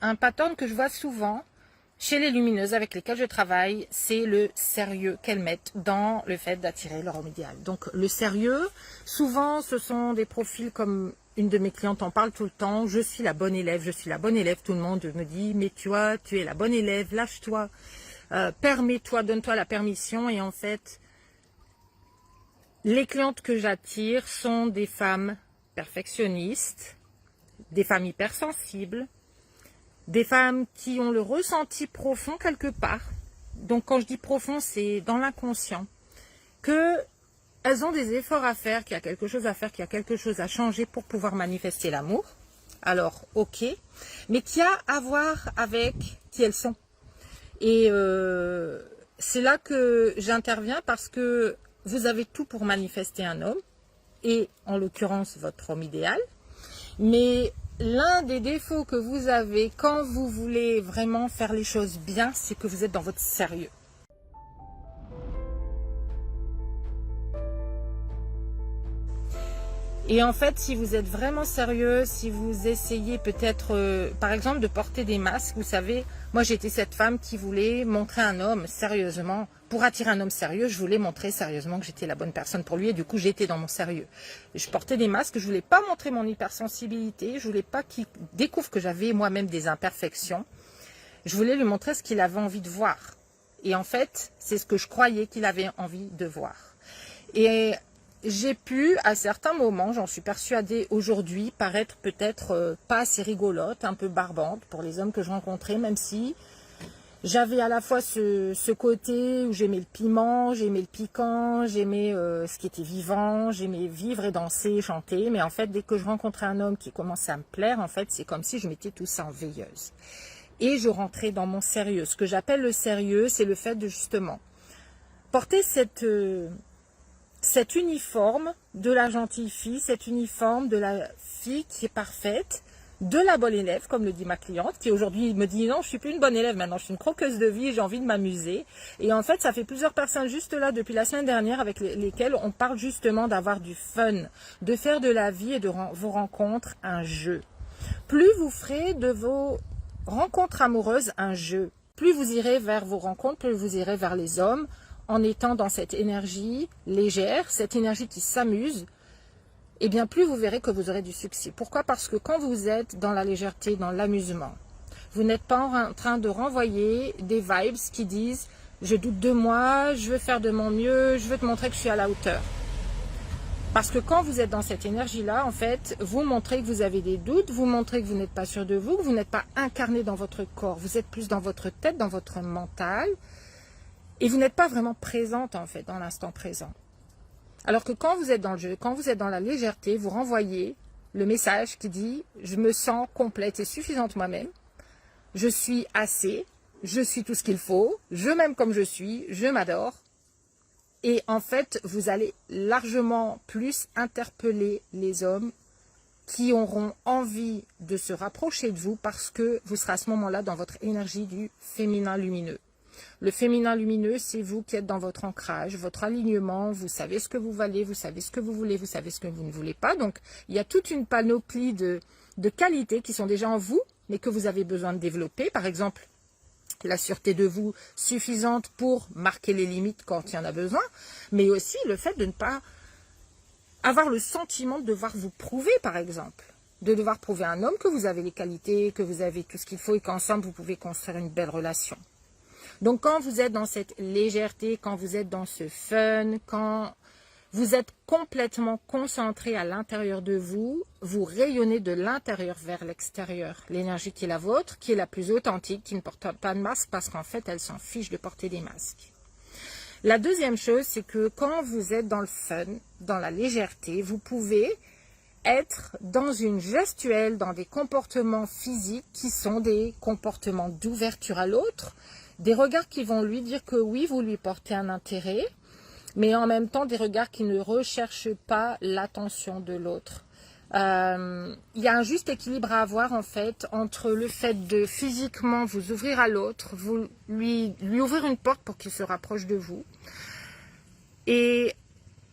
un pattern que je vois souvent chez les lumineuses avec lesquelles je travaille, c'est le sérieux qu'elles mettent dans le fait d'attirer leur homme idéal. Donc le sérieux, souvent ce sont des profils comme une de mes clientes en parle tout le temps, je suis la bonne élève, je suis la bonne élève, tout le monde me dit, mais tu vois, tu es la bonne élève, lâche-toi, permets-toi, donne-toi la permission. Et en fait, les clientes que j'attire sont des femmes perfectionnistes, des femmes hypersensibles, des femmes qui ont le ressenti profond quelque part. Donc quand je dis profond, c'est dans l'inconscient. Qu'elles ont des efforts à faire, qu'il y a quelque chose à faire, qu'il y a quelque chose à changer pour pouvoir manifester l'amour. Alors, ok. Mais qui a à voir avec qui elles sont. Et c'est là que j'interviens parce que vous avez tout pour manifester un homme. Et en l'occurrence, votre homme idéal. Mais l'un des défauts que vous avez quand vous voulez vraiment faire les choses bien, c'est que vous êtes dans votre sérieux. Et en fait, si vous êtes vraiment sérieux, si vous essayez peut-être, par exemple, de porter des masques, vous savez, moi j'étais cette femme qui voulait montrer un homme sérieusement. Pour attirer un homme sérieux, je voulais montrer sérieusement que j'étais la bonne personne pour lui et du coup j'étais dans mon sérieux. Je portais des masques, je voulais pas montrer mon hypersensibilité, je voulais pas qu'il découvre que j'avais moi-même des imperfections. Je voulais lui montrer ce qu'il avait envie de voir. Et en fait, c'est ce que je croyais qu'il avait envie de voir. Et j'ai pu, à certains moments, j'en suis persuadée aujourd'hui, paraître peut-être pas assez rigolote, un peu barbante pour les hommes que je rencontrais, même si j'avais à la fois ce côté où j'aimais le piment, j'aimais le piquant, j'aimais ce qui était vivant, j'aimais vivre et danser, chanter. Mais en fait, dès que je rencontrais un homme qui commençait à me plaire, en fait, c'est comme si je mettais tout ça en veilleuse. Et je rentrais dans mon sérieux. Ce que j'appelle le sérieux, c'est le fait de justement porter cet uniforme de la gentille fille, cet uniforme de la fille qui est parfaite, de la bonne élève, comme le dit ma cliente, qui aujourd'hui me dit non, je suis plus une bonne élève maintenant, je suis une croqueuse de vie, j'ai envie de m'amuser. Et en fait, ça fait plusieurs personnes juste là depuis la semaine dernière avec lesquelles on parle justement d'avoir du fun, de faire de la vie et de vos rencontres un jeu. Plus vous ferez de vos rencontres amoureuses un jeu, plus vous irez vers vos rencontres, plus vous irez vers les hommes, en étant dans cette énergie légère, cette énergie qui s'amuse, et bien plus vous verrez que vous aurez du succès. Pourquoi? Parce que quand vous êtes dans la légèreté, dans l'amusement, vous n'êtes pas en train de renvoyer des vibes qui disent « je doute de moi, je veux faire de mon mieux, je veux te montrer que je suis à la hauteur ». Parce que quand vous êtes dans cette énergie-là, en fait, vous montrez que vous avez des doutes, vous montrez que vous n'êtes pas sûr de vous, que vous n'êtes pas incarné dans votre corps, vous êtes plus dans votre tête, dans votre mental, et vous n'êtes pas vraiment présente, en fait, dans l'instant présent. Alors que quand vous êtes dans le jeu, quand vous êtes dans la légèreté, vous renvoyez le message qui dit « je me sens complète et suffisante moi-même, je suis assez, je suis tout ce qu'il faut, je m'aime comme je suis, je m'adore ». Et en fait, vous allez largement plus interpeller les hommes qui auront envie de se rapprocher de vous parce que vous serez à ce moment-là dans votre énergie du féminin lumineux. Le féminin lumineux, c'est vous qui êtes dans votre ancrage, votre alignement, vous savez ce que vous valez, vous savez ce que vous voulez, vous savez ce que vous ne voulez pas. Donc, il y a toute une panoplie de qualités qui sont déjà en vous, mais que vous avez besoin de développer. Par exemple, la sûreté de vous suffisante pour marquer les limites quand il y en a besoin, mais aussi le fait de ne pas avoir le sentiment de devoir vous prouver, par exemple. De devoir prouver à un homme que vous avez les qualités, que vous avez tout ce qu'il faut et qu'ensemble, vous pouvez construire une belle relation. Donc, quand vous êtes dans cette légèreté, quand vous êtes dans ce fun, quand vous êtes complètement concentré à l'intérieur de vous, vous rayonnez de l'intérieur vers l'extérieur. L'énergie qui est la vôtre, qui est la plus authentique, qui ne porte pas de masque parce qu'en fait, elle s'en fiche de porter des masques. La deuxième chose, c'est que quand vous êtes dans le fun, dans la légèreté, vous pouvez être dans une gestuelle, dans des comportements physiques qui sont des comportements d'ouverture à l'autre, des regards qui vont lui dire que oui, vous lui portez un intérêt, mais en même temps des regards qui ne recherchent pas l'attention de l'autre. Il y a un juste équilibre à avoir en fait entre le fait de physiquement vous ouvrir à l'autre, vous lui ouvrir une porte pour qu'il se rapproche de vous, et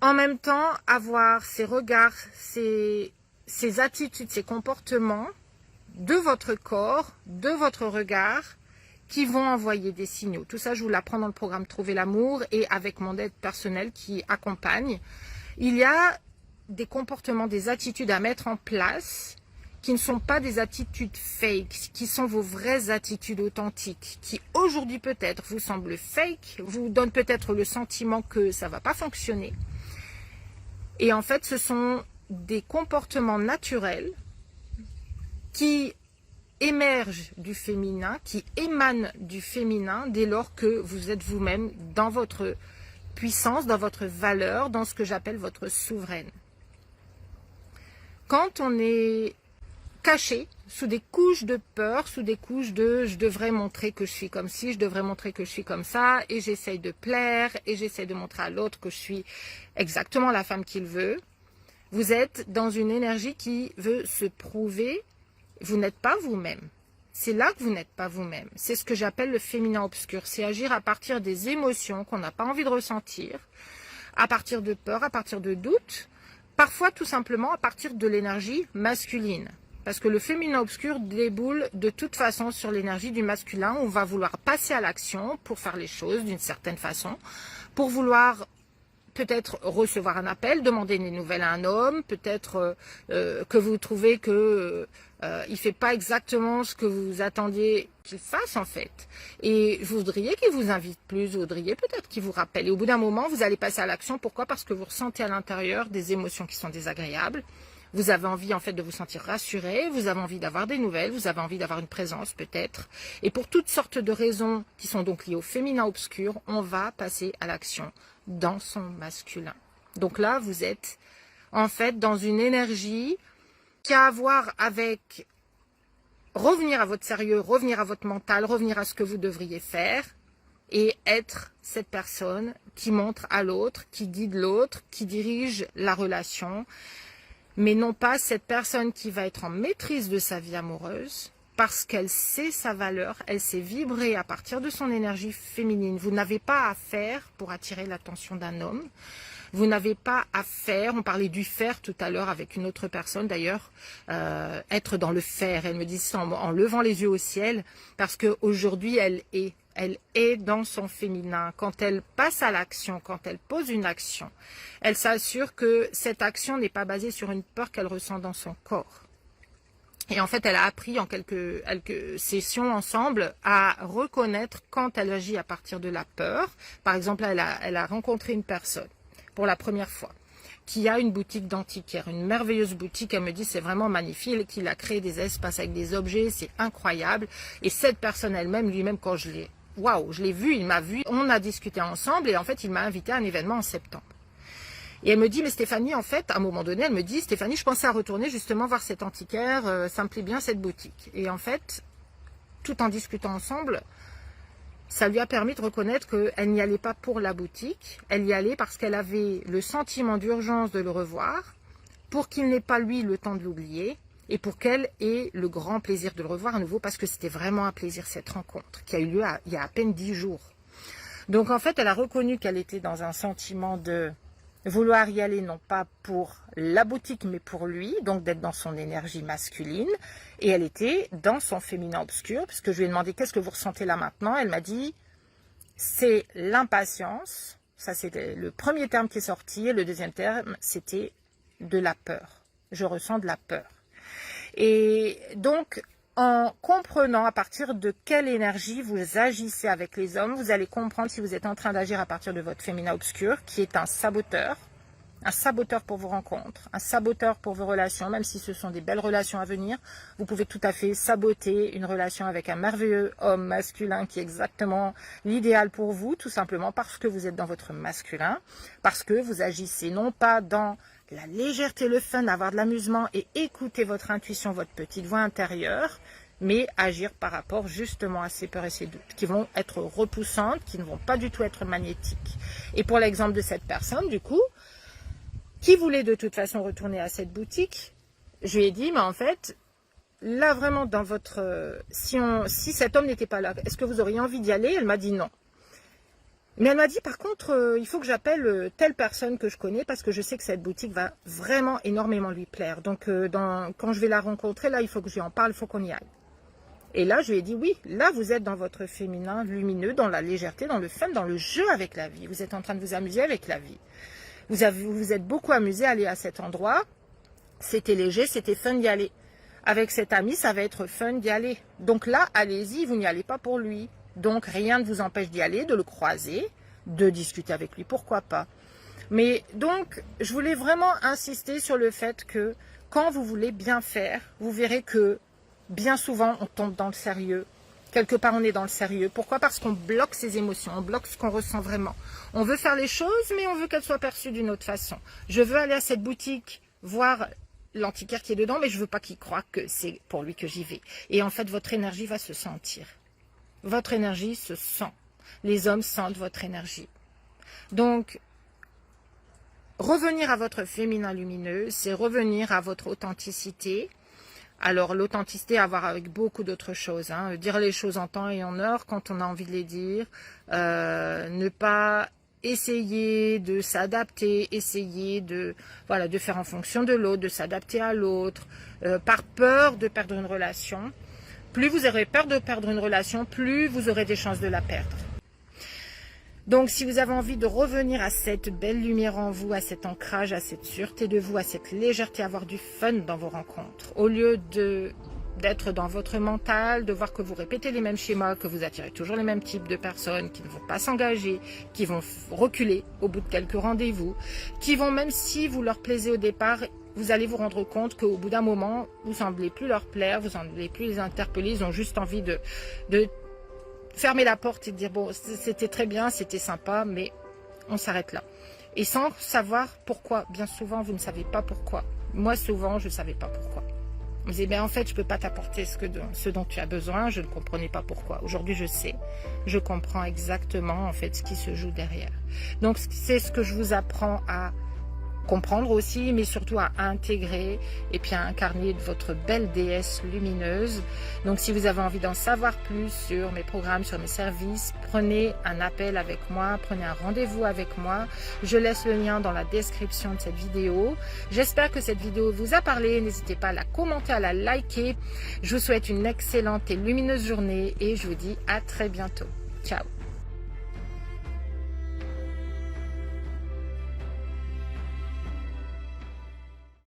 en même temps avoir ces regards, ces attitudes, ces comportements de votre corps, de votre regard, qui vont envoyer des signaux. Tout ça, je vous l'apprends dans le programme Trouver l'amour et avec mon aide personnelle qui accompagne. Il y a des comportements, des attitudes à mettre en place qui ne sont pas des attitudes fake, qui sont vos vraies attitudes authentiques, qui aujourd'hui peut-être vous semblent fake, vous donnent peut-être le sentiment que ça ne va pas fonctionner. Et en fait, ce sont des comportements naturels qui émergent du féminin, qui émanent du féminin dès lors que vous êtes vous-même dans votre puissance, dans votre valeur, dans ce que j'appelle votre souveraine. Quand on est caché sous des couches de peur, sous des couches de je devrais montrer que je suis comme ci, je devrais montrer que je suis comme ça, et j'essaye de plaire, et j'essaye de montrer à l'autre que je suis exactement la femme qu'il veut. Vous êtes dans une énergie qui veut se prouver, vous n'êtes pas vous-même. C'est là que vous n'êtes pas vous-même. C'est ce que j'appelle le féminin obscur, c'est agir à partir des émotions qu'on n'a pas envie de ressentir, à partir de peur, à partir de doute, parfois tout simplement à partir de l'énergie masculine. Parce que le féminin obscur déboule de toute façon sur l'énergie du masculin. On va vouloir passer à l'action pour faire les choses d'une certaine façon. Pour vouloir peut-être recevoir un appel, demander des nouvelles à un homme. Peut-être que vous trouvez que il ne fait pas exactement ce que vous attendiez qu'il fasse en fait. Et vous voudriez qu'il vous invite plus, vous voudriez peut-être qu'il vous rappelle. Et au bout d'un moment, vous allez passer à l'action. Pourquoi? Parce que vous ressentez à l'intérieur des émotions qui sont désagréables. Vous avez envie en fait de vous sentir rassuré, vous avez envie d'avoir des nouvelles, vous avez envie d'avoir une présence peut-être. Et pour toutes sortes de raisons qui sont donc liées au féminin obscur, on va passer à l'action dans son masculin. Donc là, vous êtes en fait dans une énergie qui a à voir avec revenir à votre sérieux, revenir à votre mental, revenir à ce que vous devriez faire et être cette personne qui montre à l'autre, qui guide l'autre, qui dirige la relation. Mais non pas cette personne qui va être en maîtrise de sa vie amoureuse parce qu'elle sait sa valeur, elle sait vibrer à partir de son énergie féminine. Vous n'avez pas à faire pour attirer l'attention d'un homme. Vous n'avez pas à faire, on parlait du faire tout à l'heure avec une autre personne d'ailleurs, être dans le faire. Elle me dit ça en levant les yeux au ciel parce qu'aujourd'hui elle est dans son féminin. Quand elle passe à l'action, quand elle pose une action, elle s'assure que cette action n'est pas basée sur une peur qu'elle ressent dans son corps. Et en fait, elle a appris en quelques sessions ensemble à reconnaître quand elle agit à partir de la peur. Par exemple, elle a rencontré une personne pour la première fois qui a une boutique d'antiquaire, une merveilleuse boutique. Elle me dit c'est vraiment magnifique, qu'il a créé des espaces avec des objets, c'est incroyable. Et cette personne elle-même, lui-même, quand je l'ai vu, il m'a vu, on a discuté ensemble et en fait il m'a invité à un événement en septembre. Et elle me dit, mais Stéphanie, en fait, à un moment donné, elle me dit, Stéphanie, je pensais à retourner justement voir cet antiquaire, ça me plaît bien cette boutique. Et en fait, tout en discutant ensemble, ça lui a permis de reconnaître qu'elle n'y allait pas pour la boutique, elle y allait parce qu'elle avait le sentiment d'urgence de le revoir, pour qu'il n'ait pas lui le temps de l'oublier, et pour qu'elle ait le grand plaisir de le revoir à nouveau, parce que c'était vraiment un plaisir cette rencontre, qui a eu lieu il y a à peine 10 jours. Donc en fait, elle a reconnu qu'elle était dans un sentiment de vouloir y aller, non pas pour la boutique, mais pour lui, donc d'être dans son énergie masculine. Et elle était dans son féminin obscur, puisque je lui ai demandé, qu'est-ce que vous ressentez là maintenant? Elle m'a dit, c'est l'impatience. Ça, c'était le premier terme qui est sorti. Et le deuxième terme, c'était de la peur. Je ressens de la peur. Et donc, en comprenant à partir de quelle énergie vous agissez avec les hommes, vous allez comprendre si vous êtes en train d'agir à partir de votre féminin obscur, qui est un saboteur pour vos rencontres, un saboteur pour vos relations, même si ce sont des belles relations à venir. Vous pouvez tout à fait saboter une relation avec un merveilleux homme masculin qui est exactement l'idéal pour vous, tout simplement parce que vous êtes dans votre masculin, parce que vous agissez non pas dans la légèreté, le fun, avoir de l'amusement et écouter votre intuition, votre petite voix intérieure, mais agir par rapport justement à ces peurs et ces doutes, qui vont être repoussantes, qui ne vont pas du tout être magnétiques. Et pour l'exemple de cette personne, du coup, qui voulait de toute façon retourner à cette boutique, je lui ai dit, mais en fait, là vraiment dans votre... Si cet homme n'était pas là, est-ce que vous auriez envie d'y aller? Elle m'a dit non. Mais elle m'a dit, par contre, il faut que j'appelle telle personne que je connais parce que je sais que cette boutique va vraiment énormément lui plaire. Donc, quand je vais la rencontrer, là, il faut que je lui en parle, il faut qu'on y aille. Et là, je lui ai dit, oui, là, vous êtes dans votre féminin lumineux, dans la légèreté, dans le fun, dans le jeu avec la vie. Vous êtes en train de vous amuser avec la vie. Vous êtes beaucoup amusé à aller à cet endroit. C'était léger, c'était fun d'y aller. Avec cet ami, ça va être fun d'y aller. Donc là, allez-y, vous n'y allez pas pour lui. Donc, rien ne vous empêche d'y aller, de le croiser, de discuter avec lui, pourquoi pas. Mais donc, je voulais vraiment insister sur le fait que quand vous voulez bien faire, vous verrez que bien souvent, on tombe dans le sérieux. Quelque part, on est dans le sérieux. Pourquoi? Parce qu'on bloque ses émotions, on bloque ce qu'on ressent vraiment. On veut faire les choses, mais on veut qu'elles soient perçues d'une autre façon. Je veux aller à cette boutique, voir l'antiquaire qui est dedans, mais je veux pas qu'il croie que c'est pour lui que j'y vais. Et en fait, votre énergie va se sentir. Votre énergie se sent. Les hommes sentent votre énergie. Donc, revenir à votre féminin lumineux, c'est revenir à votre authenticité. Alors, l'authenticité a à voir avec beaucoup d'autres choses. Hein. Dire les choses en temps et en heure quand on a envie de les dire. Ne pas essayer de s'adapter, essayer de faire en fonction de l'autre, de s'adapter à l'autre, par peur de perdre une relation. Plus vous aurez peur de perdre une relation, plus vous aurez des chances de la perdre. Donc, si vous avez envie de revenir à cette belle lumière en vous, à cet ancrage, à cette sûreté de vous, à cette légèreté, avoir du fun dans vos rencontres, au lieu d'être dans votre mental, de voir que vous répétez les mêmes schémas, que vous attirez toujours les mêmes types de personnes, qui ne vont pas s'engager, qui vont reculer au bout de quelques rendez-vous, qui vont, même si vous leur plaisez au départ, vous allez vous rendre compte qu'au bout d'un moment, vous ne semblez plus leur plaire, vous ne semblez plus les interpeller, ils ont juste envie de fermer la porte et de dire, bon, c'était très bien, c'était sympa, mais on s'arrête là. Et sans savoir pourquoi. Bien souvent, vous ne savez pas pourquoi. Moi, souvent, je ne savais pas pourquoi. Je me disais, ben, en fait, je ne peux pas t'apporter ce dont tu as besoin, je ne comprenais pas pourquoi. Aujourd'hui, je sais, je comprends exactement, en fait, ce qui se joue derrière. Donc, c'est ce que je vous apprends à comprendre aussi, mais surtout à intégrer et puis à incarner votre belle déesse lumineuse. Donc, si vous avez envie d'en savoir plus sur mes programmes, sur mes services, prenez un appel avec moi, prenez un rendez-vous avec moi. Je laisse le lien dans la description de cette vidéo. J'espère que cette vidéo vous a parlé. N'hésitez pas à la commenter, à la liker. Je vous souhaite une excellente et lumineuse journée et je vous dis à très bientôt. Ciao!